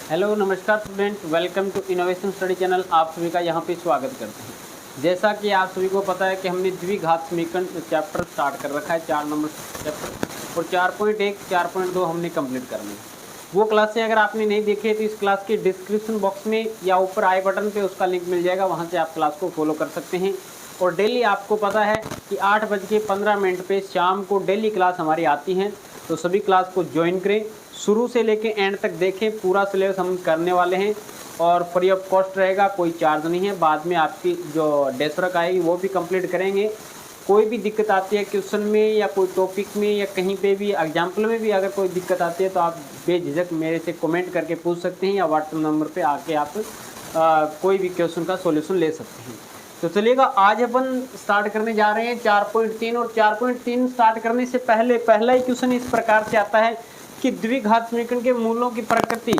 Hello नमस्कार student, welcome to innovation study channel. आप सभी का यहाँ पे स्वागत करते हैं। जैसा कि आप सभी को पता है कि हमने द्विघात समीकरण चैप्टर स्टार्ट कर रखा है, 4 नंबर चैप्टर, और 4.1 4.2 हमने कंप्लीट करने हैं। वो क्लासें अगर आपने नहीं देखी तो इस क्लास के डिस्क्रिप्शन बॉक्स में या ऊपर आई बटन पे उसका लिंक मिल जाएगा, वहाँ से आप क्लास को फॉलो कर सकते हैं। और डेली आपको पता है कि 8:15 पे शाम को डेली क्लास हमारी आती हैं, तो सभी क्लास को ज्वाइन करें। शुरू से लेके एंड तक देखें, पूरा सिलेबस हम करने वाले हैं और फ्री ऑफ कॉस्ट रहेगा, कोई चार्ज नहीं है। बाद में आपकी जो डेसवर्क आएगी वो भी कंप्लीट करेंगे। कोई भी दिक्कत आती है क्वेश्चन में या कोई टॉपिक में या कहीं पे भी एग्जाम्पल में भी अगर कोई दिक्कत आती है तो आप बेझिझक मेरे से कमेंट करके पूछ सकते हैं या व्हाट्सएप नंबर पे आके आप कोई भी क्वेश्चन का सॉल्यूशन ले सकते हैं। तो चलिएगा, आज अपन स्टार्ट करने जा रहे हैं 4.3। और 4.3 स्टार्ट करने से पहले पहला ही क्वेश्चन इस प्रकार से आता है कि द्विघात समीकरण के मूलों की प्रकृति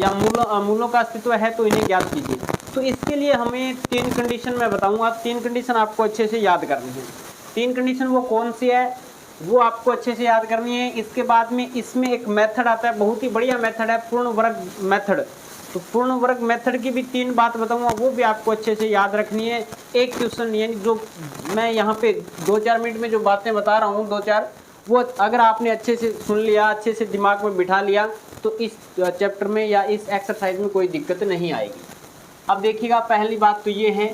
या मूलों का अस्तित्व है तो इन्हें ज्ञात कीजिए। तो इसके लिए हमें 3 कंडीशन मैं बताऊंगा। 3 कंडीशन आपको अच्छे से याद करनी है। 3 कंडीशन वो कौन सी है वो आपको अच्छे से याद करनी है। इसके बाद में इसमें एक मेथड आता है, बहुत ही बढ़िया मेथड है, पूर्ण वर्ग मेथड। तो पूर्ण वर्ग मेथड की भी 3 बात बताऊंगा, वो भी आपको अच्छे से याद रखनी है। एक क्वेश्चन यानी जो मैं यहाँ पे 2-4 मिनट में जो बातें बता रहा हूँ, 2-4, वो अगर आपने अच्छे से सुन लिया, अच्छे से दिमाग में बिठा लिया तो इस चैप्टर में या इस एक्सरसाइज में कोई दिक्कत नहीं आएगी। अब देखिएगा, पहली बात तो ये है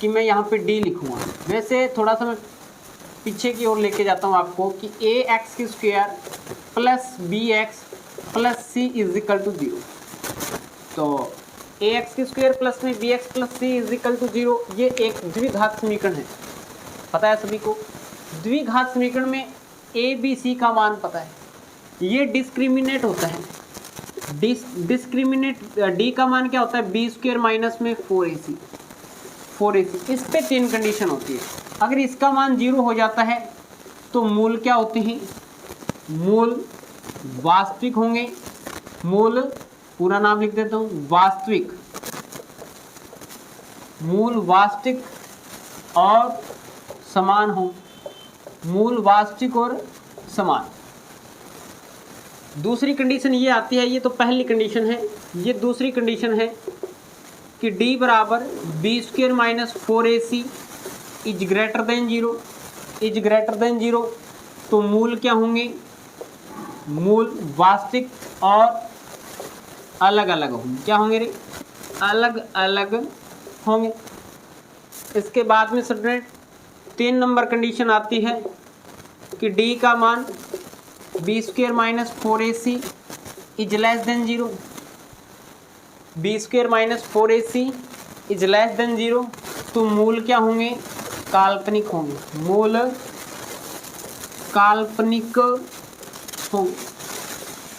कि मैं यहाँ पे डी लिखूँगा। वैसे थोड़ा सा मैं पीछे की ओर लेके जाता हूँ आपको कि ax² plus bx plus c is equal to 0। तो ax² प्लस में bx plus c is equal to 0 ये एक द्विघात समीकरण है, पता है सभी को। द्विघात समीकरण में ए बी सी का मान पता है, ये डिस्क्रिमिनेट होता है। डिस्क्रिमिनेट डी का मान क्या होता है, b² माइनस में 4ac। इस पे 3 कंडीशन होती है। अगर इसका मान 0 हो जाता है तो मूल क्या होते हैं, मूल वास्तविक होंगे। मूल पूरा नाम लिख देता हूँ, वास्तविक। मूल वास्तविक और समान हो, मूल वास्तविक और समान। दूसरी कंडीशन ये आती है, ये तो पहली कंडीशन है, ये दूसरी कंडीशन है कि d बराबर b² minus 4ac is greater than 0। तो मूल क्या होंगे, मूल वास्तविक और अलग अलग होंगे। क्या होंगे रे, अलग अलग होंगे। इसके बाद में स्टूडेंट 3 नंबर कंडीशन आती है कि d का मान b² minus 4ac is less than 0। b² minus 4ac is less than 0। तो मूल क्या होंगे, काल्पनिक होंगे। मूल काल्पनिक होंगे।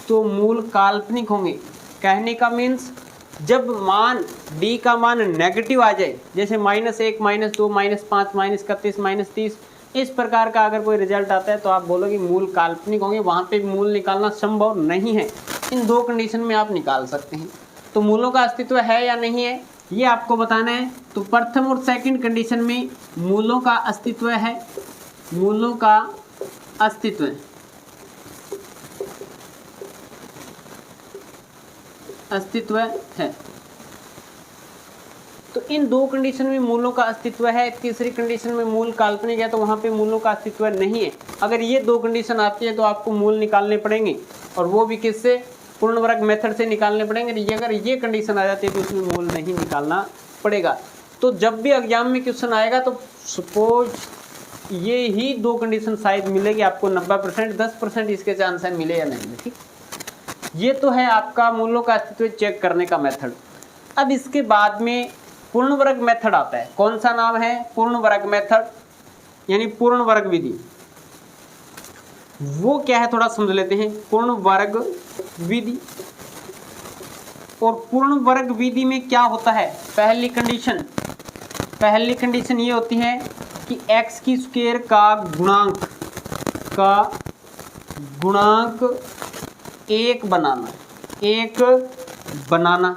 तो मूल काल्पनिक होंगे कहने का मीन्स जब मान d का मान नेगेटिव आ जाए, जैसे -1 -2 -5 -31 -30, इस प्रकार का अगर कोई रिजल्ट आता है तो आप बोलोगे मूल काल्पनिक होंगे, वहाँ पे मूल निकालना संभव नहीं है। इन 2 कंडीशन में आप निकाल सकते हैं। तो मूलों का अस्तित्व है या नहीं है ये आपको बताना है। तो प्रथम और सेकंड कंडीशन में मूलों का अस्तित्व है, मूलों का अस्तित्व है। तो इन 2 कंडीशन में मूलों का अस्तित्व है। तीसरी कंडीशन में मूल काल्पनिक है तो वहाँ पे मूलों का अस्तित्व नहीं है। अगर ये 2 कंडीशन आती है तो आपको मूल निकालने पड़ेंगे, और वो भी किससे, पूर्ण वर्ग मेथड से निकालने पड़ेंगे। अगर ये कंडीशन आ जाती है तो उसमें मूल नहीं निकालना पड़ेगा। तो जब भी एग्जाम में क्वेश्चन आएगा तो सपोज ये ही 2 कंडीशन शायद मिलेगी आपको 90%, 10% इसके चांस है मिले या नहीं। ठीक, ये तो है आपका मूलों का अस्तित्व चेक करने का मेथड। अब इसके बाद में पूर्ण वर्ग मेथड आता है। कौन सा नाम है, पूर्ण वर्ग मेथड यानी पूर्ण वर्ग विधि। वो क्या है थोड़ा समझ लेते हैं। पूर्ण वर्ग विधि, और पूर्ण वर्ग विधि में क्या होता है, पहली कंडीशन ये होती है कि x² का गुणांक 1 बनाना।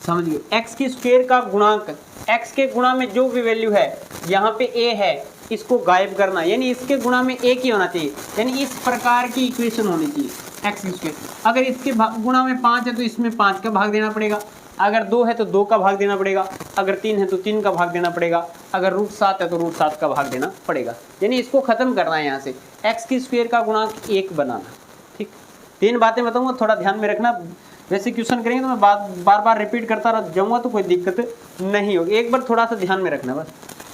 समझिए, x² का गुणांक, x के गुणा में जो भी वैल्यू है, यहाँ पे a है, इसको गायब करना, यानी इसके गुणा में एक ही होना चाहिए, यानी इस प्रकार की इक्वेशन होनी चाहिए। एक्स की स्क्वायर। अगर इसके गुणा में 5 है तो इसमें 5 का भाग देना पड़ेगा, अगर 2 है तो 2 का भाग देना पड़ेगा, अगर 3 है तो 3 का भाग देना पड़ेगा, अगर √7 है तो √7 का भाग देना पड़ेगा। यानी इसको खत्म करना है यहाँ से, एक्स की स्क्वायर का गुणांक 1 बनाना। ठीक, 3 बातें बताऊंगा, थोड़ा ध्यान में रखना। वैसे क्वेश्चन करेंगे तो मैं बार बार रिपीट करता रह जाऊंगा तो कोई दिक्कत नहीं होगी, एक बार थोड़ा सा ध्यान में रखना बस।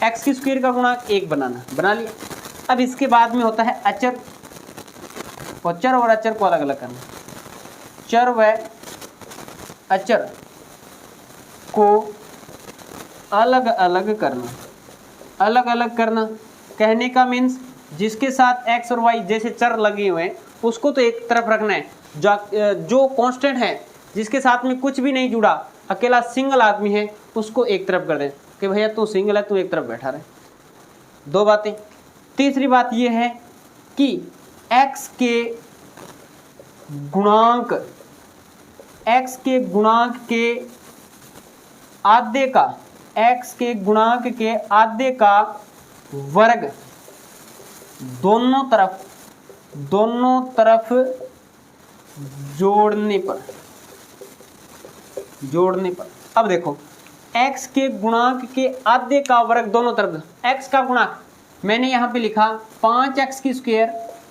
एक्स की स्क्वायर का गुणांक 1 बनाना, बना लिया। अब इसके बाद में होता है अचर, और चर और अचर को अलग अलग करना। चर व अचर को अलग अलग करना, अलग अलग करना कहने का मीन्स जिसके साथ एक्स और वाई जैसे चर लगे हुए हैं उसको तो एक तरफ रखना है, जो कांस्टेंट है जिसके साथ में कुछ भी नहीं जुड़ा, अकेला सिंगल आदमी है, उसको एक तरफ कर दें कि भैया तू सिंगल है, तू एक तरफ बैठा रहे। 2 बातें। तीसरी बात यह है कि x के गुणांक के आधे का, x के गुणांक के आधे का वर्ग दोनों तरफ जोड़ने पर। अब देखो, x के गुणांक के आधे का वर्ग दोनों तरफ, x का गुणांक मैंने यहाँ पे लिखा 5x की स्क्वायर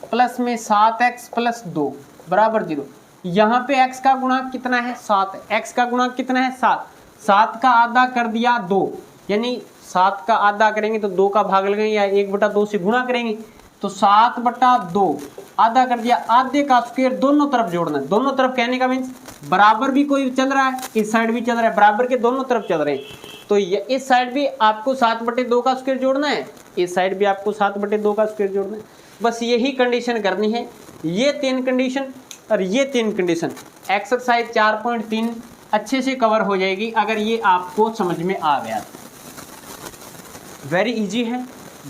प्लस में 7x प्लस 2 बराबर 0। यहाँ पे x का गुणांक कितना है? 7 है। x का गुणांक कितना है? 7। 7 का आधा कर दिया 2, यानी 7 का आधा करेंगे तो 2 का भाग लगेंगे या 1/2 से गुणा करेंगे तो 7/2 आधा कर दिया, आधे का स्क्वायर दोनों तरफ जोड़ना है। दोनों तरफ कहने का मीन्स बराबर भी कोई चल रहा है, इस साइड भी चल रहा है, बराबर के दोनों तरफ चल रहे हैं। तो इस साइड भी आपको 7/2 का स्क्वायर जोड़ना है, इस साइड भी आपको 7/2 का स्क्वायर जोड़ना है। बस यही कंडीशन करनी है, ये 3 कंडीशन और ये 3 कंडीशन। एक्सरसाइज 4.3 अच्छे से कवर हो जाएगी अगर ये आपको समझ में आ गया। वेरी इजी है,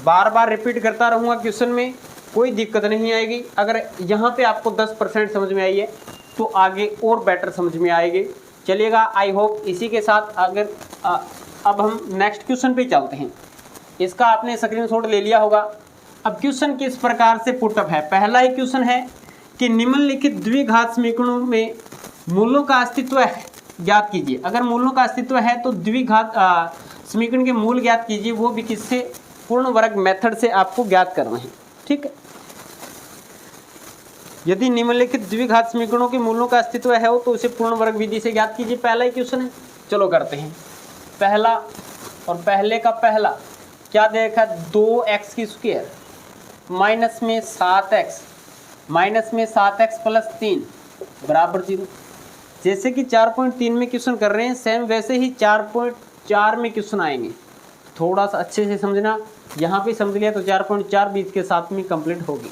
बार बार रिपीट करता रहूँगा, क्वेश्चन में कोई दिक्कत नहीं आएगी। अगर यहाँ पे आपको 10% समझ में आई है तो आगे और बेटर समझ में आएगी। चलिएगा, आई होप इसी के साथ अगर अब हम नेक्स्ट क्वेश्चन पे चलते हैं। इसका आपने स्क्रीनशॉट ले लिया होगा। अब क्वेश्चन किस प्रकार से पुटअप है। पहला ही क्वेश्चन है कि निम्नलिखित द्विघात समीकरणों में मूलों का अस्तित्व ज्ञात कीजिए। अगर मूलों का अस्तित्व है तो द्विघात समीकरण के मूल ज्ञात कीजिए, वो भी किससे? पूर्ण वर्ग मेथड से आपको ज्ञात करना है। ठीक है, यदि निम्नलिखित द्विघात समीकरणों के मूलों का अस्तित्व है तो उसे पूर्ण वर्ग विधि से ज्ञात कीजिए। पहला ही क्वेश्चन है, चलो करते हैं। पहला और पहले का पहला क्या देखा? 2x की स्क्वायर माइनस में 7x प्लस 3 बराबर 0। जैसे कि 4.3 में क्वेश्चन कर रहे हैं, सेम वैसे ही 4.4 में क्वेश्चन आएंगे। थोड़ा सा अच्छे से समझना, यहाँ पे समझ लिया तो 4.4 भी इसके साथ में कंप्लीट होगी।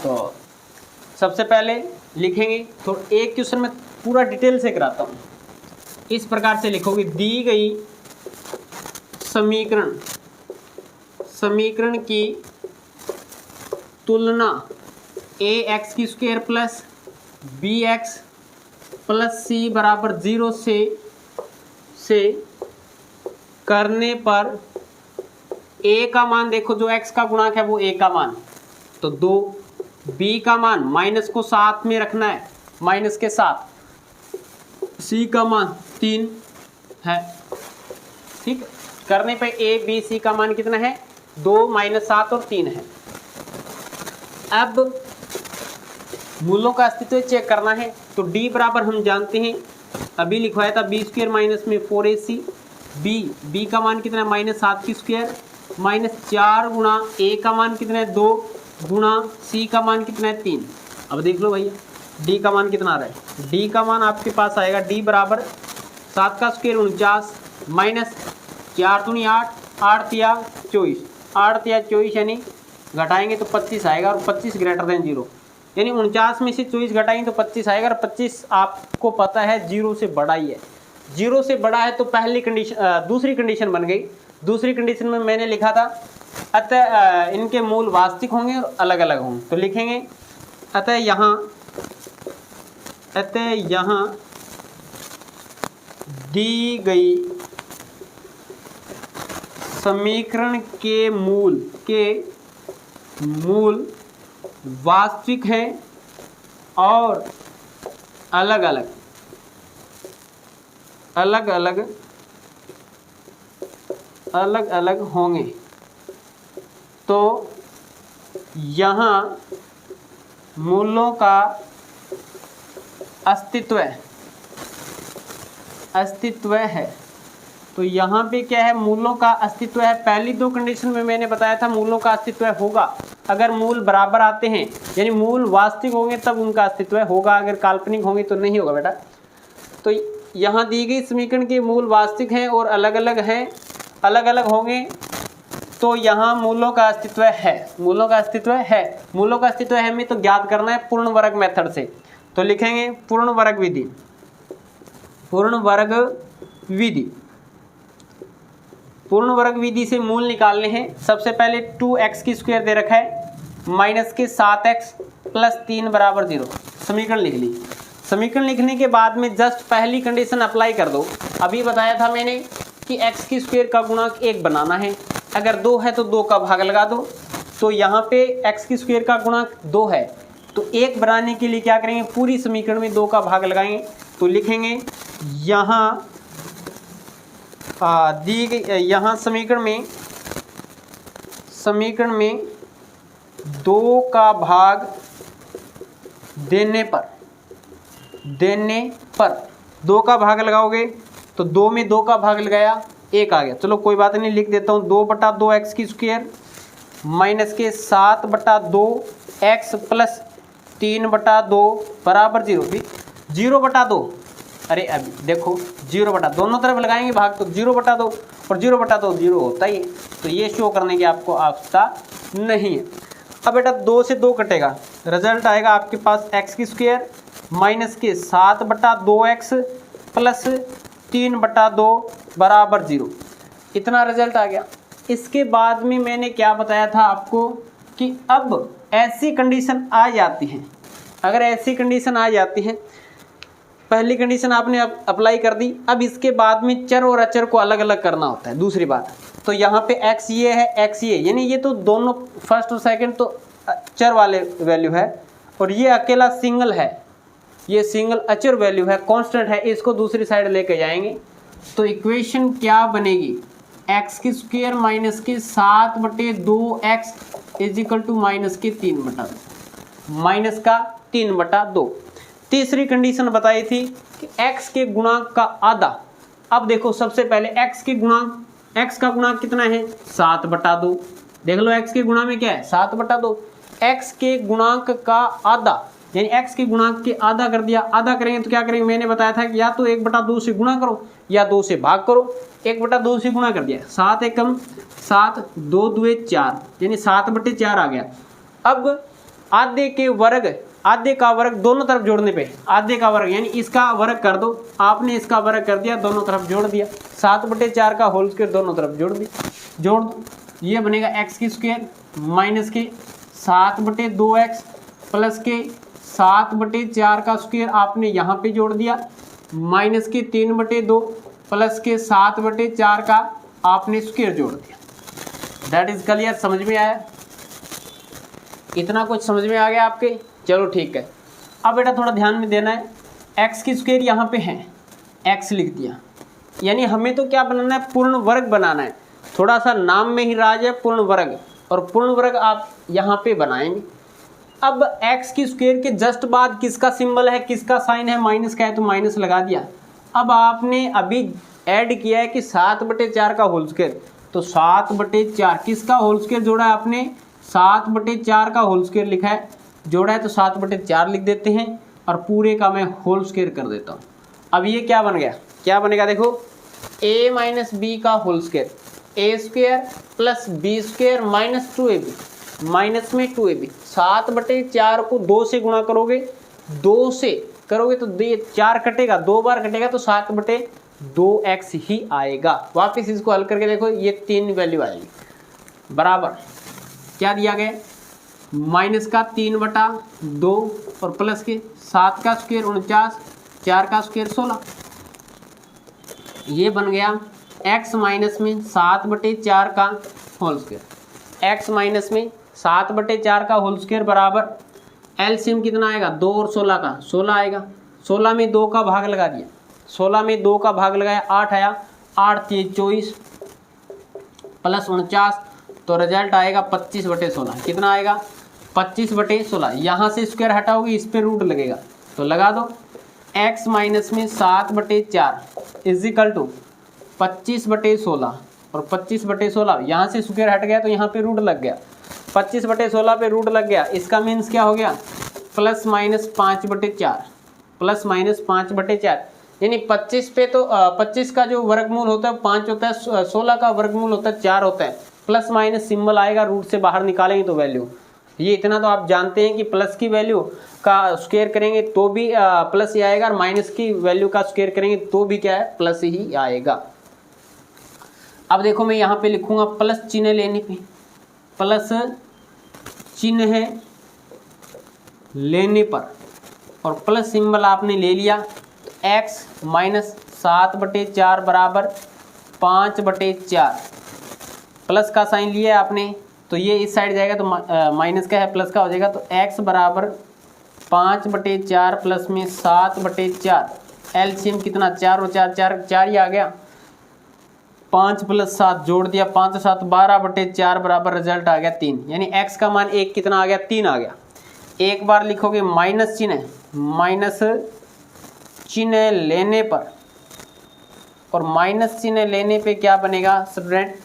तो सबसे पहले लिखेंगे, तो एक क्वेश्चन में पूरा डिटेल से कराता हूँ। इस प्रकार से लिखोगे, दी गई समीकरण की तुलना ax की square plus bx plus c बराबर 0 से करने पर a का मान देखो, जो x का गुणांक है वो a का मान तो 2, b का मान माइनस को साथ में रखना है, माइनस के साथ, c का मान 3 है। ठीक, करने पे a b c का मान कितना है? 2 - 7 और 3 है। अब मूलों का अस्तित्व चेक करना है तो d बराबर हम जानते हैं, अभी लिखवाया था b स्क्वायर माइनस में 4ac, b का मान कितना है? -7 की स्क्वायर -4 गुणा a का मान कितना है? 2 गुणा c का मान कितना है? 3। अब देख लो भैया d का मान कितना आ रहा है। d का मान आपके पास आएगा, d बराबर 7 का स्क्वायर 49 माइनस 4 दूनी 8, 8 या 24, 8 या 24 यानी घटाएंगे तो 25 आएगा, और 25 ग्रेटर देन 0, यानी 49 में से 24 घटाएंगे तो 25 आएगा, और 25 आपको पता है 0 से बड़ा ही है। 0 से बड़ा है तो पहली कंडीशन, दूसरी कंडीशन बन गई। दूसरी कंडीशन में मैंने लिखा था अतः इनके मूल वास्तविक होंगे और अलग अलग होंगे, तो लिखेंगे अतः यहाँ दी गई समीकरण के मूल वास्तविक हैं और अलग अलग होंगे तो यहाँ मूलों का अस्तित्व है। तो यहाँ पे क्या है, मूलों का अस्तित्व है। पहली दो कंडीशन में मैंने बताया था मूलों का अस्तित्व होगा अगर मूल बराबर आते हैं, यानी मूल वास्तविक होंगे तब उनका अस्तित्व होगा, अगर काल्पनिक होंगे तो नहीं होगा बेटा। तो यहाँ दी गई समीकरण के मूल वास्तविक हैं और अलग अलग होंगे तो यहाँ मूलों का अस्तित्व है। मूलों का अस्तित्व है हमें तो ज्ञात करना है पूर्ण वर्ग मेथड से। तो लिखेंगे पूर्ण वर्ग विधि से मूल निकालने हैं। सबसे पहले 2x की स्क्वायर दे रखा है माइनस के 7x प्लस 3 बराबर 0। समीकरण लिख ली। समीकरण लिखने के बाद में जस्ट पहली कंडीशन अप्लाई कर दो। अभी बताया था मैंने कि x की स्क्वायर का गुणांक 1 बनाना है, अगर 2 है तो 2 का भाग लगा दो। तो यहाँ पे x की स्क्वायर का गुणांक 2 है तो 1 बनाने के लिए क्या करेंगे, पूरी समीकरण में 2 का भाग लगाएंगे। तो लिखेंगे यहाँ दी गई यहाँ समीकरण में 2 का भाग देने पर 2 का भाग लगाओगे तो 2 में 2 का भाग लगाया 1 आ गया। चलो कोई बात नहीं, लिख देता हूँ 2/2 x की स्क्वायर माइनस के 7/2 x प्लस 3/2 बराबर 0। 0/2 अरे अभी देखो 0/, दोनों तरफ लगाएंगे भाग तो 0/2 और 0/2 0 होता ही है। तो ये शो करने की आपको आवश्यकता नहीं है। अब बेटा 2 से 2 कटेगा, रिजल्ट आएगा आपके पास x की स्क्वायर माइनस के 7/2x प्लस 3/2 बराबर 0। इतना रिजल्ट आ गया। इसके बाद में मैंने क्या बताया था आपको कि अब ऐसी कंडीशन आ जाती है, अगर ऐसी कंडीशन आ जाती है, पहली कंडीशन आपने अप्लाई कर दी, अब इसके बाद में चर और अचर को अलग अलग करना होता है। दूसरी बात, तो यहाँ पे x ये है, x ये, यानी ये तो दोनों फर्स्ट और सेकंड तो चर वाले वैल्यू है और ये अकेला सिंगल है, ये सिंगल अचर वैल्यू है, कांस्टेंट है, इसको दूसरी साइड लेके जाएंगे। तो इक्वेशन क्या बनेगी, x की स्क्वायर माइनस के 7/2x is equal to minus के 3/2, माइनस का 3/2। तीसरी कंडीशन बताई थी कि x के गुणांक का आधा। अब देखो सबसे पहले x का गुणांक कितना है 7/2। देख लो x के गुणा में क्या है 7/2। x के गुणांक का आधा यानी x के गुणांक के आधा कर दिया। आधा करेंगे तो क्या करेंगे, मैंने बताया था कि या तो 1/2 से गुणा करो या 2 से भाग करो। 1/2 से गुणा कर दिया, 7 एकम 7, 2 दुए 4 यानी 7/4 आ गया। अब आधे का वर्ग दोनों तरफ जोड़ने पे, आधे का वर्ग यानी इसका वर्ग कर दो, आपने इसका वर्ग कर दिया, दोनों तरफ जोड़ दिया, 7/4 का होल स्क्वायर दोनों तरफ जोड़ दो। ये बनेगा x की स्क्वायर माइनस के 7/2x प्लस के 7/4 का स्क्वायर आपने यहाँ पे जोड़ दिया, माइनस के 3/2 प्लस के 7/4 का आपने स्क्वायर जोड़ दिया। दैट इज क्लियर, समझ में आया? इतना कुछ समझ में आ गया आपके? चलो ठीक है। अब बेटा थोड़ा ध्यान में देना है, x की स्क्वायर यहाँ पे है, x लिख दिया, यानी हमें तो क्या बनाना है, पूर्ण वर्ग बनाना है। थोड़ा सा नाम में ही राज है पूर्ण वर्ग, और पूर्ण वर्ग आप यहाँ पे बनाएंगे। अब x की स्क्वायर के जस्ट बाद किसका सिंबल है, किसका साइन है, माइनस का है तो माइनस लगा दिया। अब आपने अभी ऐड किया है कि 7/4 का होल स्क्वायर, तो 7/4 किसका होल स्क्वायर जोड़ा है आपने, 7/4 का होल स्क्वायर लिखा है, जोड़ा है तो 7/4 लिख देते हैं और पूरे का मैं होल स्क्वायर कर देता हूँ। अब ये क्या बन गया, क्या बनेगा देखो, a माइनस बी का whole square, a square plus B square minus 2ab, minus में 2ab। 7/4 को 2 से गुणा करोगे, 2 से करोगे तो 4 कटेगा, 2 बार कटेगा तो 7/2x ही आएगा। वापस इसको हल करके देखो, ये 3 वैल्यू आएगी बराबर क्या दिया गया, माइनस का 3/2 और प्लस के 7 का स्क्वायर 49, 4 का स्क्वायर 16। ये बन गया x माइनस में 7/4 का होल स्क्वायर, x माइनस में 7/4 का होल स्क्वायर बराबर एलसीएम कितना आएगा 2 और 16 का 16 आएगा। 16 में 2 का भाग लगा दिया, 16 में 2 का भाग लगाया 8 आया, 8 3 24 प्लस 49, तो रिजल्ट आएगा 25/16। कितना आएगा 25/16। यहाँ से स्क्वायर हटाओगे इस पे रूट लगेगा तो लगा दो, x माइनस में 7/4 इजिकल टू 25/16 और 25/16 यहाँ से स्क्वायर हट गया तो यहाँ पे रूट लग गया, 25/16 पे रूट लग गया। इसका मीन्स क्या हो गया प्लस माइनस 5/4 प्लस माइनस 5/4 यानी 25 पे तो 25 का जो वर्गमूल होता है 5 होता है, 16 का वर्गमूल होता है 4 होता है। प्लस माइनस सिंबल आएगा, रूट से बाहर निकालेंगे तो वैल्यू, ये इतना तो आप जानते हैं कि प्लस की वैल्यू का स्क्वायर करेंगे तो भी प्लस ही आएगा और माइनस की वैल्यू का स्क्वायर करेंगे तो भी क्या है प्लस ही आएगा। अब देखो मैं यहाँ पे लिखूंगा प्लस चिन्ह लेने पे, प्लस चिन्ह लेने पर और प्लस सिंबल आपने ले लिया तो x माइनस 7/4 बराबर 5/4, प्लस का साइन लिया है आपने तो ये इस साइड जाएगा तो माइनस का है प्लस का हो जाएगा, तो x बराबर 5/4 प्लस में 7/4, एलसीएम कितना 4 और 4 ही आ गया, 5 + 7 जोड़ दिया 5 और 7 12/4 बराबर रिजल्ट आ गया 3, यानी x का मान 1 कितना आ गया 3 आ गया। एक बार लिखोगे माइनस चिन्ह लेने पर, और माइनस चिन्ह लेने पे क्या बनेगा स्टूडेंट,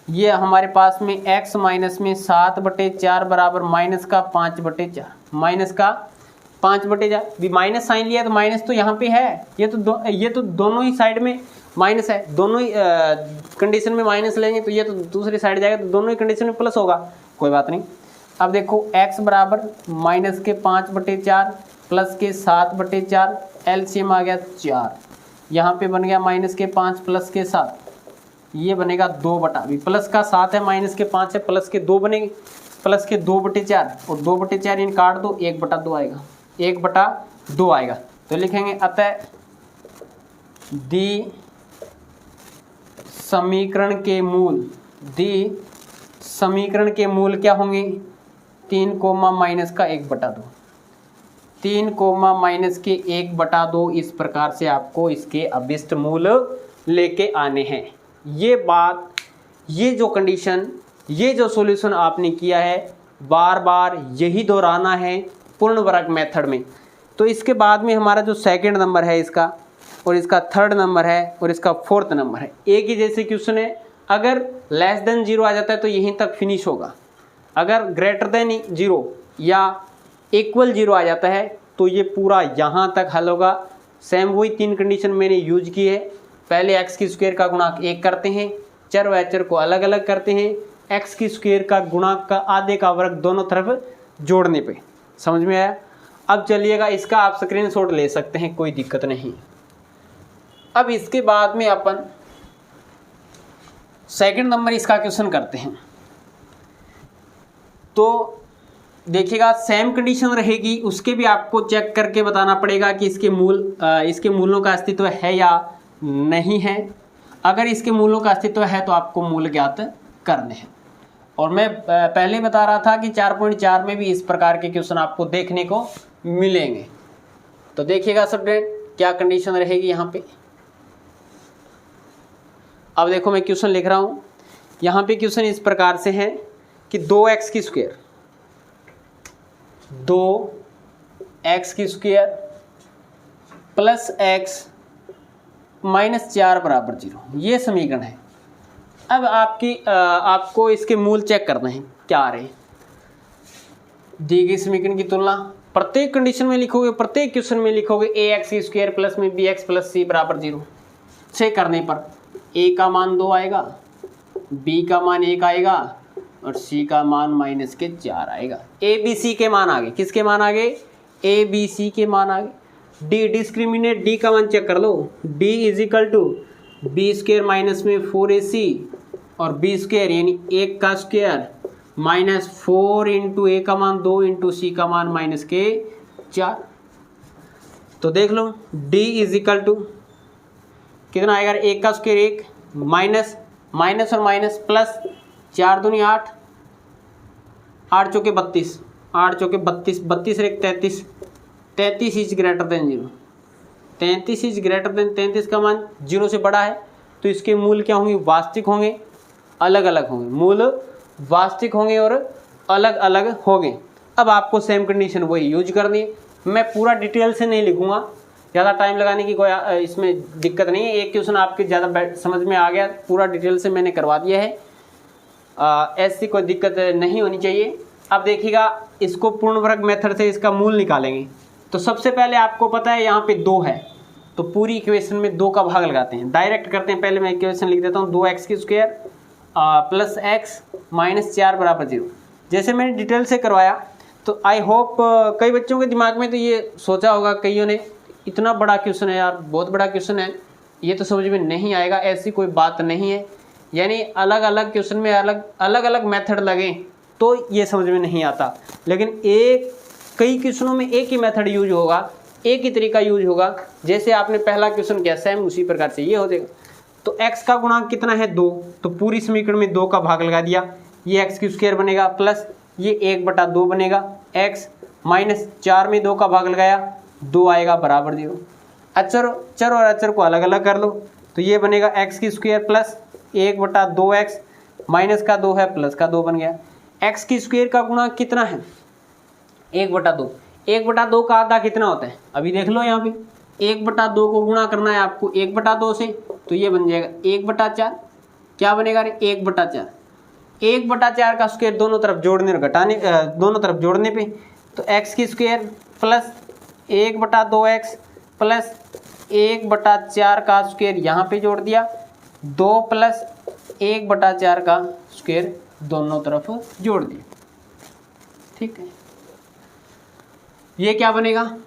ये हमारे पास में x माइनस में 7/4 बराबर माइनस का 5/4, माइनस का 5/4 भी माइनस साइन लिया तो माइनस तो यहाँ पे है, ये तो दोनों ही साइड में माइनस है, दोनों ही कंडीशन में माइनस लेंगे तो ये तो दूसरी साइड जाएगा तो दोनों ही कंडीशन में प्लस होगा, कोई बात नहीं। अब देखो x बराबर माइनस के 5/4 प्लस के 7/4, एलसीएम आ गया 4, यहाँ पे बन गया माइनस के 5 प्लस के 7, ये बनेगा 2 अभी प्लस का 7 है माइनस के 5 है प्लस के 2 बनेंगे, प्लस के 2/4 और 2/4 इन काट दो 1/2 आएगा, 1/2 आएगा। तो लिखेंगे अतः दी समीकरण के मूल क्या होंगे 3 कोमा माइनस का 1/2, 3 कोमा माइनस के 1/2, इस प्रकार से आपको इसके अभिष्ट मूल लेके आने हैं। ये बात, ये जो कंडीशन, ये जो सॉल्यूशन आपने किया है बार बार यही दोहराना है पूर्ण वर्ग मेथड में। तो इसके बाद में हमारा जो सेकंड नंबर है इसका, और इसका थर्ड नंबर है, और इसका फोर्थ नंबर है, एक ही जैसे क्वेश्चन है। अगर लेस देन 0 आ जाता है तो यहीं तक फिनिश होगा, अगर ग्रेटर देन 0 या इक्वल 0 आ जाता है तो ये पूरा यहाँ तक हल होगा। सेम वही 3 कंडीशन मैंने यूज की है। पहले x की स्क्वायर का गुणांक 1 करते हैं, चर व अचर को अलग अलग करते हैं, x की स्क्वायर का गुणांक का आधे का वर्ग दोनों तरफ जोड़ने पे। समझ में आया? अब चलिएगा इसका आप स्क्रीनशॉट ले सकते हैं, कोई दिक्कत नहीं। अब इसके बाद में अपन सेकंड नंबर इसका क्वेश्चन करते हैं। तो देखिएगा सेम कंडीशन रहेगी, उसके भी आपको चेक करके बताना पड़ेगा कि इसके मूलों का अस्तित्व है या नहीं है। अगर इसके मूलों का अस्तित्व है तो आपको मूल ज्ञात करने हैं। और मैं पहले बता रहा था कि 4.4 में भी इस प्रकार के क्वेश्चन आपको देखने को मिलेंगे। तो देखिएगा स्टूडेंट क्या कंडीशन रहेगी यहाँ पे। अब देखो मैं क्वेश्चन लिख रहा हूँ, यहाँ पे क्वेश्चन इस प्रकार से है कि 2x की स्क्वायर 2x की स्क्वायर प्लस x माइनस 4 बराबर 0, ये समीकरण है। अब आपको इसके मूल चेक करना है क्या आ रहे हैं। दी गई समीकरण की तुलना प्रत्येक कंडीशन में लिखोगे, प्रत्येक क्वेश्चन में लिखोगे ax की स्क्वायर प्लस में bx प्लस c बराबर 0 से करने पर a का मान 2 आएगा, b का मान 1 आएगा और c का मान माइनस के 4 आएगा। a b c के मान आ गए, किसके मान आ गए a b c के मान आ गए। d डिस्क्रिमिनेट d का मान चेक कर लो, d is equal to B square minus में 4ac और b स्क्वायर यानी 1 का स्क्वायर माइनस 4 इंटू a का मान 2 इंटू c का मान माइनस के 4। तो देख लो d इज इक्वल टू कितना आएगा, 1 का स्क्वायर 1 माइनस माइनस और माइनस प्लस 4 दूनी 8, 8 चौके 32, 8 चौके 32, 32 और 1 33, 33 is greater than 0, 33 is greater than 33 का मान 0 से बड़ा है, तो इसके मूल क्या होंगे, वास्तविक होंगे, अलग अलग होंगे, मूल वास्तविक होंगे और अलग अलग होंगे। अब आपको सेम कंडीशन वही यूज करनी है। मैं पूरा डिटेल से नहीं लिखूंगा, ज़्यादा टाइम लगाने की कोई इसमें दिक्कत नहीं है। एक क्वेश्चन आपके ज़्यादा समझ में आ गया, पूरा डिटेल से मैंने करवा दिया है, ऐसी कोई दिक्कत नहीं होनी चाहिए। अब देखिएगा, इसको पूर्ण वर्ग मेथड से इसका मूल निकालेंगे। तो सबसे पहले आपको पता है यहाँ पे 2 है, तो पूरी इक्वेशन में 2 का भाग लगाते हैं, डायरेक्ट करते हैं। पहले मैं इक्वेशन लिख देता हूँ, 2x² प्लस x माइनस 4 बराबर 0। जैसे मैंने डिटेल से करवाया, तो आई होप कई बच्चों के दिमाग में तो ये सोचा होगा कईयों ने, इतना बड़ा क्वेश्चन है यार, बहुत बड़ा क्वेश्चन है, ये तो समझ में नहीं आएगा। ऐसी कोई बात नहीं है, यानी अलग अलग क्वेश्चन में अलग अलग मेथड लगे तो ये समझ में नहीं आता, लेकिन कई क्वेश्चनों में एक ही मेथड यूज होगा, एक ही तरीका यूज होगा। जैसे आपने पहला क्वेश्चन किया, सेम उसी प्रकार से ये हो जाएगा। तो x का गुणांक कितना है, 2, तो पूरी समीकरण में 2 का भाग लगा दिया, ये x² बनेगा प्लस ये 1/2 बनेगा, x माइनस 4 में 2 का भाग लगाया, 2 आएगा बराबर 0। चर और अचर को अलग अलग कर लो, तो ये बनेगा x² प्लस 1/2x माइनस का 2 है प्लस का 2 बन गया। x² का गुणांक कितना है, 1/2, 1/2 का आधा कितना होता है, अभी देख लो यहाँ पे 1/2 को गुणा करना है आपको 1/2 से, तो ये बन जाएगा 1/4, क्या बनेगा रे 1/4, 1/4 का स्क्वायर दोनों तरफ जोड़ने और घटाने, दोनों तरफ जोड़ने पे, तो x² प्लस 1/2x प्लस 1/4 का स्क्वायर यहाँ पे जोड़ दिया, 2 प्लस 1/4 का स्क्वायर दोनों तरफ जोड़ दिया। ठीक है, ये क्या बनेगा,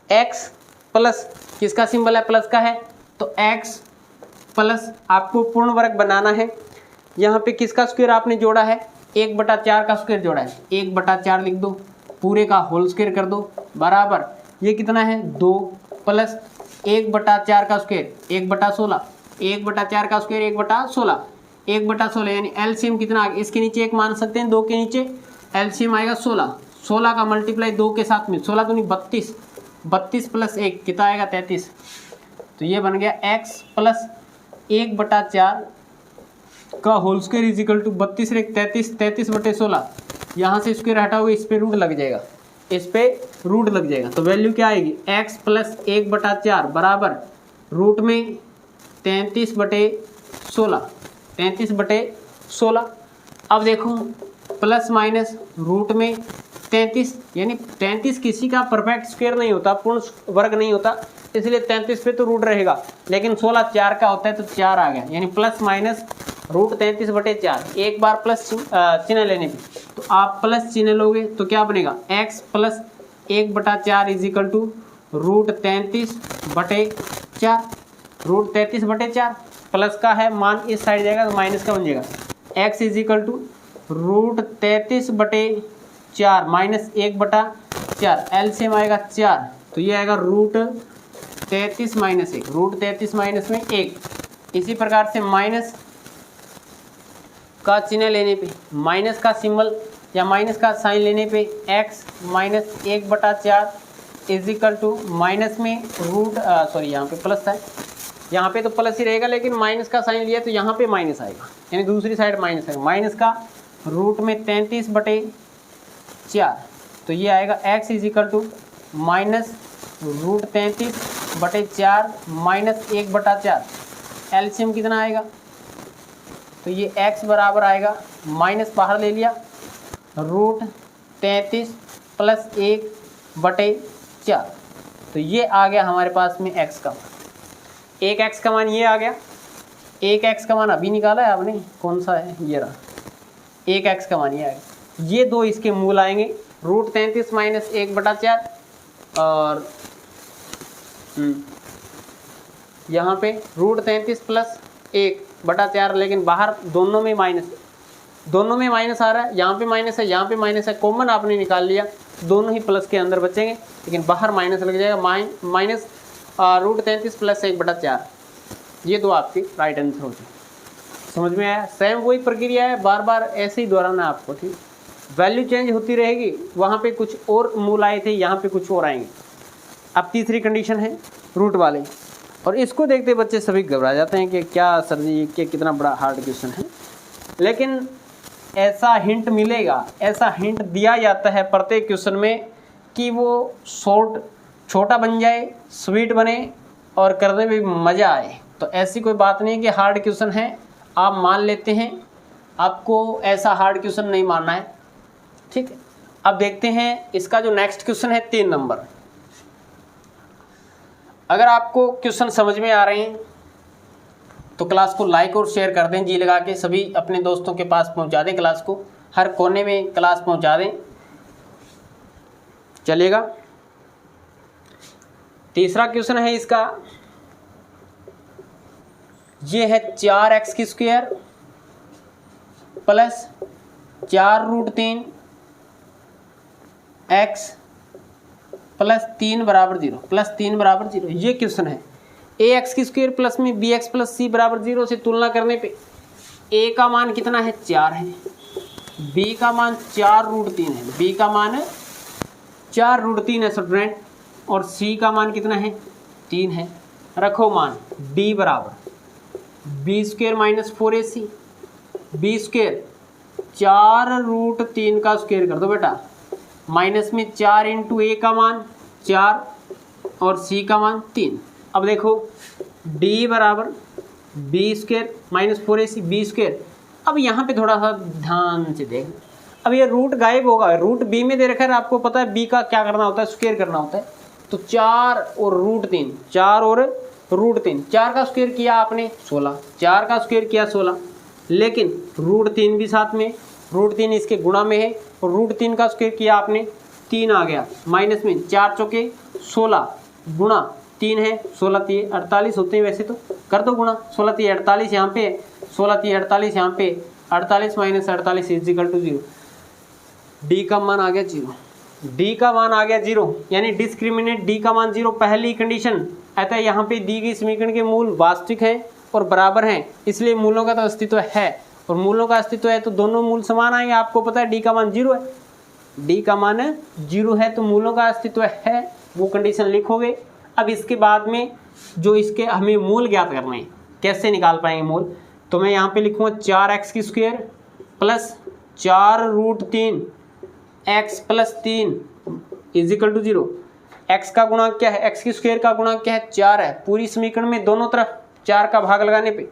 x प्लस किसका सिंबल है, प्लस का है, तो x प्लस आपको पूर्ण वर्ग बनाना है। यहाँ पे किसका स्क्वायर आपने जोड़ा है, 1/4 का स्क्वायर जोड़ा है, 1/4 लिख दो, पूरे का होल स्क्वायर कर दो, बराबर ये कितना है 2 प्लस 1/4 का स्क्वायर 1/16, 1/4 का स्क्वायर 1/16, 1/16 यानी एलसीएम कितना, इसके नीचे 1 मान सकते हैं, 2 के नीचे एलसीएम आएगा 16, 16 का मल्टीप्लाई 2 के साथ में, 16 दूनी 32, 32 प्लस 1 कितना आएगा 33, तो ये बन गया x प्लस 1/4 का whole square is equal to 32 और 33, 33/16, यहाँ से स्क्वायर हटाओगे, इस पे रूट लग जाएगा, इस पे रूट लग जाएगा, तो वैल्यू क्या आएगी x प्लस 1/4 बराबर रूट में 33/16, 33/16। अब देखो प्लस माइनस रूट में 33, यानी 33 किसी का परफेक्ट स्क्वायर नहीं होता, पूर्ण वर्ग नहीं होता, इसलिए 33 पे तो रूट रहेगा, लेकिन 16 4 का होता है तो 4 आ गया, यानी प्लस माइनस रूट 33/4। एक बार प्लस चिन्ह लेने पे, तो आप प्लस चिन्ह लोगे तो क्या बनेगा x plus 1/4 is equal to root 33/4, root 33/4 plus का है मान इस साइड जाएगा तो माइनस का बन जाएगा, x is equal to root 33/4 minus 1/4, LCM आएगा 4, तो ये आएगा रूट 33 माइनस 1, रूट 33 माइनस में 1। इसी प्रकार से माइनस का चिन्ह लेने पे, माइनस का सिंबल या माइनस का साइन लेने पे x minus 1/4 is equal to minus में रूट यहाँ पे प्लस है, यहाँ पे तो प्लस ही रहेगा, लेकिन माइनस का साइन लिया तो यहाँ पे माइनस आएगा, यानी दूसरी साइड माइनस आएगा, माइनस का रूट में 33/4, तो ये आएगा x is equal to minus root 33/4 minus 1/4, LCM कितना आएगा, तो ये x बराबर आएगा, माइनस बाहर ले लिया, रूट 33 प्लस 1/4, तो ये आ गया हमारे पास में x का मान। एक x का मान ये आ गया, एक x का मान अभी निकाला है आपने, कौन सा है ये रहा, एक x का मान ये आ गया। ये दो इसके मूल आएंगे, रूट 33 माइनस 1/4 और यहाँ पे रूट 33 प्लस 1/4, लेकिन बाहर दोनों में माइनस, दोनों में माइनस आ रहा है, यहाँ पे माइनस है, यहाँ पे माइनस है, कॉमन आपने निकाल लिया, दोनों ही प्लस के अंदर बचेंगे, लेकिन बाहर माइनस लग जाएगा, माइनस रूट 33 प्लस 1/4, ये दो आपकी राइट आंसर होते हैं। समझ में आया, सेम वही प्रक्रिया है, बार बार ऐसे ही दोहराना है आपको, ठीक। वैल्यू चेंज होती रहेगी, वहाँ पे कुछ और मूल आए थे, यहाँ पे कुछ और आएंगे। अब तीसरी कंडीशन है रूट वाले, और इसको देखते बच्चे सभी घबरा जाते हैं कि क्या सर जी ये कितना बड़ा हार्ड क्वेश्चन है। लेकिन ऐसा हिंट मिलेगा, ऐसा हिंट दिया जाता है प्रत्येक क्वेश्चन में कि वो छोटा बन जाए, स्वीट बने और करने में मज़ा आए। तो ऐसी कोई बात नहीं है कि हार्ड क्वेश्चन है आप मान लेते हैं, आपको ऐसा हार्ड क्वेश्चन नहीं मानना है, ठीक है। अब देखते हैं इसका जो नेक्स्ट क्वेश्चन है 3 नंबर। अगर आपको क्वेश्चन समझ में आ रहे हैं तो क्लास को लाइक और शेयर कर दें, जी लगा के सभी अपने दोस्तों के पास पहुंचा दें, क्लास को हर कोने में क्लास पहुंचा दें, चलेगा। तीसरा क्वेश्चन है इसका, ये है 4x की स्क्वायर प्लस 4√3 x प्लस 3 बराबर 0 प्लस 3 बराबर 0। ये क्वेश्चन है। ax की स्क्वायर प्लस में bx प्लस c बराबर 0 से तुलना करने पे a का मान कितना है 4 है, b का मान 4√3 है, b का मान 4√3 है स्टूडेंट, और c का मान कितना है 3 है। रखो मान d बराबर b square minus 4ac, b square 4√3 का स्क्वायर कर दो बेटा, माइनस में 4 इंटू a का मान 4 और c का मान 3। अब देखो d बराबर b square minus 4ac b square. अब यहाँ पे थोड़ा सा ध्यान से देख, अब ये रूट गायब होगा, रूट b में दे रखा है, आपको पता है b का क्या करना होता है, स्क्वायर करना होता है। तो 4 और √3, 4 और √3, 4 का स्क्वायर किया आपने 16, 4 का स्क्वायर किया 16, लेकिन √3 भी साथ में, √3 इसके गुणा में है, और √3 का स्क्वायर किया आपने 3 आ गया, माइनस में 4 चौके 16 गुणा 3 है, 16 3 48 होते हैं वैसे तो, कर दो गुणा, 16 3 48 यहाँ पे, 16 3 48 यहाँ पे, 48 माइनस 48 इजिकल टू 0। डी का मान आ गया 0, डी का मान आ गया 0, यानी डिस्क्रिमिनेट डी का मान 0। पहली कंडीशन अतः यहाँ पे दी गई समीकरण के मूल वास्तविक है और बराबर हैं, इसलिए मूलों का तो अस्तित्व है, और मूलों का अस्तित्व है तो दोनों मूल समान आएंगे। आपको पता है डी का मान 0 है, डी का मान 0 है तो मूलों का अस्तित्व है, वो कंडीशन लिखोगे। अब इसके बाद में जो इसके हमें मूल ज्ञात करने हैं, कैसे निकाल पाएंगे मूल, तो मैं यहाँ पे लिखूँगा 4x की square plus 4√3 x plus 3 is equal to 0। x का गुणांक क्या है, x की स्क्वायर का गुणांक क्या है 4 है। पूरी समीकरण में दोनों तरफ 4 का भाग लगाने पे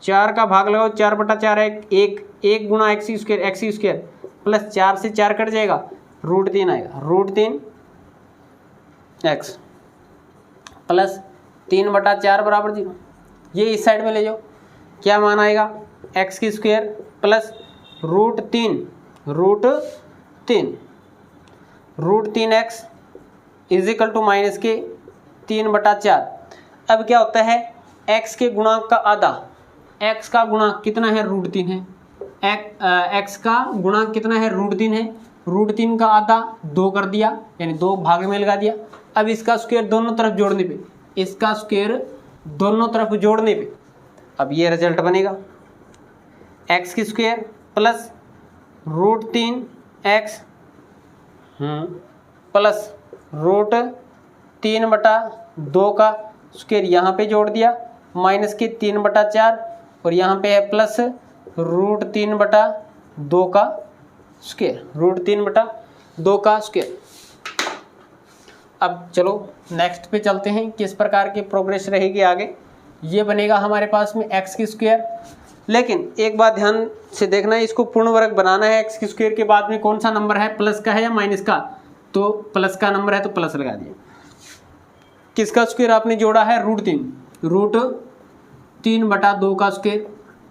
4 का भाग लगाओ, 4/4 है, एक गुणा x की स्क्वायर प्लस 4 से 4 कट जाएगा, √3 आएगा, √3 x प्लस 3/4 बराबर 0। ये इस साइड में ले जाओ, क्या मान आएगा x की square plus √3x is equal to minus के 3/4। अब क्या होता है, x के गुणांक का आधा, x का गुणांक कितना है √3 है, x का गुणांक कितना है √3 है, √3 का आधा 2 कर दिया, यानी 2 भाग में लगा दिया। अब इसका स्क्वायर दोनों तरफ जोड़ने पे, इसका स्क्वायर दोनों तरफ जोड़ने पे अब ये रिजल्ट बनेगा, x की स्क्वायर प्लस √3x प्लस √3/2 का स्क्वायर यहाँ पे जोड़ दिया, माइनस के 3/4, और यहाँ पे है प्लस √3/2 का स्क्वायर, √3/2 का स्क्वायर। अब चलो नेक्स्ट पे चलते हैं, किस प्रकार की प्रोग्रेस रहेगी आगे। ये बनेगा हमारे पास में x की स्क्वायर, लेकिन एक बात ध्यान से देखना है, इसको पूर्ण वर्ग बनाना है। x की स्क्वायर के बाद में कौन सा नंबर है, प्लस का है या माइनस का, तो प्लस का नंबर है तो प्लस लगा दिया। किसका स्क्वायर आपने जोड़ा है √3/2 का स्क्वायर,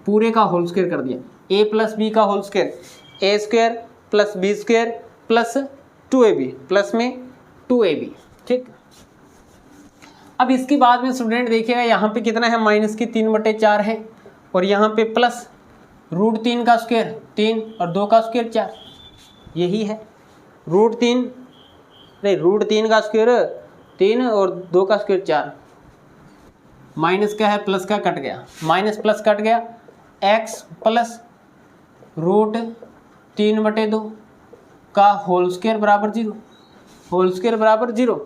पूरे का होल स्क्वायर कर दिया, a प्लस बी का whole square, a square plus B square plus 2ab plus में 2ab, ठीक। अब इसके बाद में स्टूडेंट देखिएगा यहाँ पे कितना है, माइनस की 3/4 है, और यहाँ पे प्लस √3 का स्क्वायर 3 और 2 का स्क्वायर 4, यही है √3 का स्क्वायर 3 और 2 का स्क्वायर 4, माइनस क्या है प्लस का कट गया, माइनस प्लस कट गया, x प्लस √3/2 का होल स्क्वायर बराबर 0, होल स्क्वायर बराबर 0।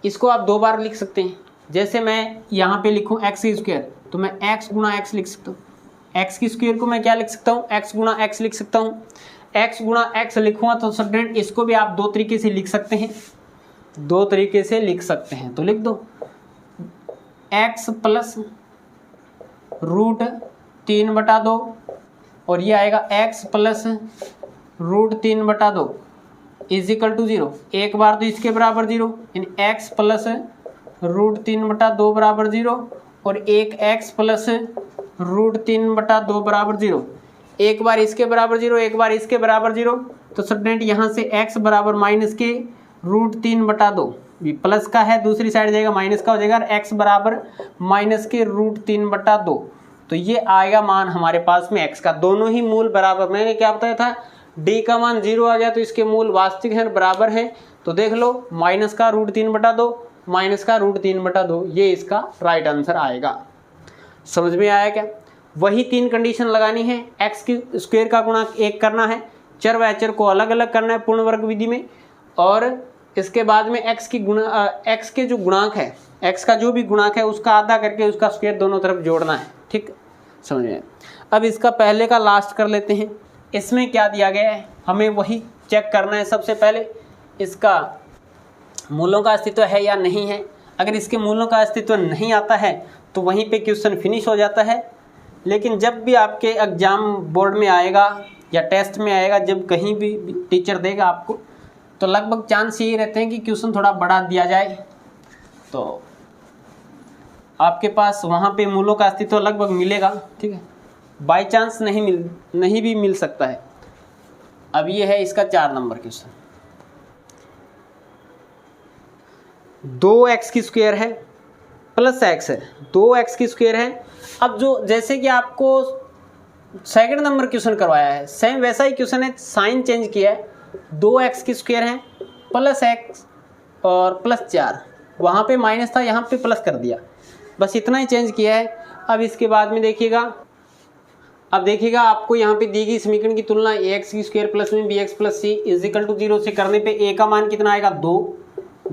इसको आप दो बार लिख सकते हैं। जैसे मैं यहाँ पे लिखूँ एक्स की स्क्वायर, तो मैं एक्स गुणा एक्स लिख सकता हूँ। एक्स की स्क्वायर को मैं क्या लिख सकता हूँ, एक्स गुणा एक्स लिख सकता हूँ। एक्स गुणा एक्स लिखूँगा तो स्टूडेंट इसको भी आप दो तरीके से लिख सकते हैं, दो तरीके से लिख सकते हैं। तो लिख दो एक्स प्लस रूट 3/2 और ये आएगा X plus root 3/2 is equal to 0। एक बार तो इसके बराबर 0, यानी एक्स प्लस रूट 3/2 बराबर 0 और एक एक्स प्लस रूट 3/2 बराबर 0। एक बार इसके बराबर 0, एक बार इसके बराबर 0। तो स्टूडेंट यहाँ से x बराबर माइनस के रूट 3/2, ये प्लस का है, दूसरी साइड जाएगा माइनस का हो जाएगा, और x बराबर माइनस के रूट 3/2। तो ये आएगा मान हमारे पास में x का, दोनों ही मूल बराबर। मैंने क्या बताया था, d का मान 0 आ गया तो इसके मूल वास्तविक हैं, बराबर हैं। तो देख लो माइनस का रूट 3/2 माइनस का रूट 3/2, ये इसका राइट आंसर आएगा। समझ में आया क्या? वही तीन कंडीशन लगानी है। एक्स की स्क्वायर का गुणांक 1 करना है, चर व अचर को अलग अलग करना है पूर्ण वर्ग विधि में, और इसके बाद में एक्स के जो गुणांक है, एक्स का जो भी गुणांक है उसका आधा करके उसका स्क्वायर दोनों तरफ जोड़ना है। ठीक, समझ में? अब इसका पहले का लास्ट कर लेते हैं। इसमें क्या दिया गया है, हमें वही चेक करना है। सबसे पहले इसका मूलों का अस्तित्व है या नहीं है। अगर इसके मूलों का अस्तित्व नहीं आता है तो वहीं पे क्वेश्चन फिनिश हो जाता है। लेकिन जब भी आपके एग्जाम बोर्ड में आएगा या टेस्ट में आएगा, जब कहीं भी टीचर देगा आपको, तो लगभग चांस यही रहते हैं कि क्वेश्चन थोड़ा बड़ा दिया जाए, तो आपके पास वहाँ पे मूलों का अस्तित्व लगभग मिलेगा। ठीक है, बाय चांस नहीं भी मिल सकता है। अब ये है इसका 4 नंबर क्वेश्चन। 2x की स्क्वायर है प्लस x है, 2x की स्क्वायर है। अब जो जैसे कि आपको सेकंड नंबर क्वेश्चन करवाया है, सेम वैसा ही क्वेश्चन है, साइन चेंज किया है। 2x की स्क्वायर है प्लस x और प्लस 4, वहाँ पे माइनस था, यहाँ पे प्लस कर दिया, बस इतना ही चेंज किया है। अब इसके बाद में देखिएगा, अब देखिएगा आपको यहाँ पे दी गई समीकरण की तुलना ax की स्क्वायर प्लस में bx plus c is equal to 0 से करने पे a का मान कितना आएगा 2,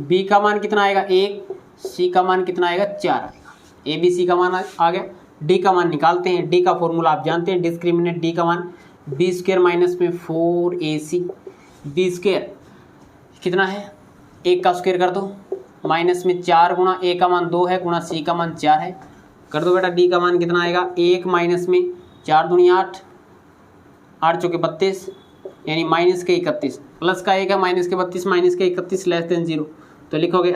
b का मान कितना आएगा 1, c का मान कितना आएगा 4 आएगा। a b c का मान आ गया। d का मान निकालते हैं। d का फॉर्मूला आप जानते हैं, डिस्क्रिमिनेंट d का मान b स्क्वायर माइनस में 4ac, b स्क्वायर कितना है 1 का स्क्वायर कर दो, माइनस में 4 गुणा a का मान 2 है गुणा c का मान 4 है, कर दो बेटा। d का मान कितना आएगा 1 माइनस में 4 दूनी 8, 8 चौके 32, यानी माइनस के 31, प्लस का 1 है माइनस के 32, माइनस के 31 लेस देन 0। तो लिखोगे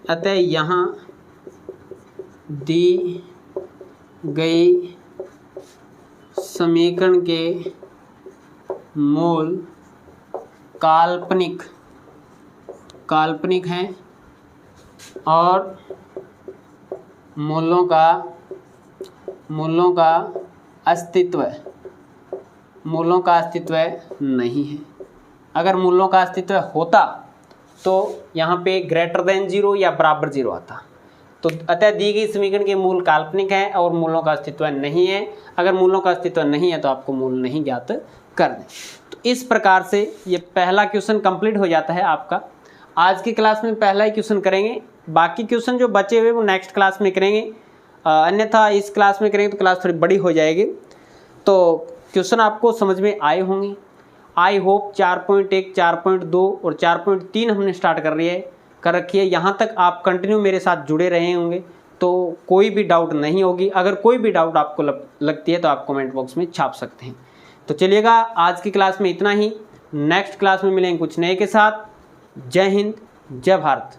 अतः यहाँ दी गई समीकरण के मूल काल्पनिक हैं और मूलों का अस्तित्व नहीं है। अगर मूलों का अस्तित्व होता तो यहाँ पे ग्रेटर देन 0 या बराबर 0 आता। तो अतः दी गई समीकरण के मूल काल्पनिक हैं और मूलों का अस्तित्व नहीं है। अगर मूलों का अस्तित्व नहीं है तो आपको मूल नहीं ज्ञात कर दें। तो इस प्रकार से ये पहला क्वेश्चन कंप्लीट हो जाता है आपका। आज की क्लास में पहला ही क्वेश्चन करेंगे, बाकी क्वेश्चन जो बचे हुए वो नेक्स्ट क्लास में करेंगे, अन्यथा इस क्लास में करेंगे तो क्लास थोड़ी बड़ी हो जाएगी। तो क्वेश्चन आपको समझ में आए होंगे, आई होप। 4.1, 4.2 और 4.3 हमने स्टार्ट कर रखी है। यहाँ तक आप कंटिन्यू मेरे साथ जुड़े रहे होंगे तो कोई भी डाउट नहीं होगी। अगर कोई भी डाउट आपको लगती है तो आप कमेंट बॉक्स में छाप सकते हैं। तो चलिएगा, आज की क्लास में इतना ही। नेक्स्ट क्लास में मिलेंगे कुछ नए के साथ। जय हिंद, जय भारत।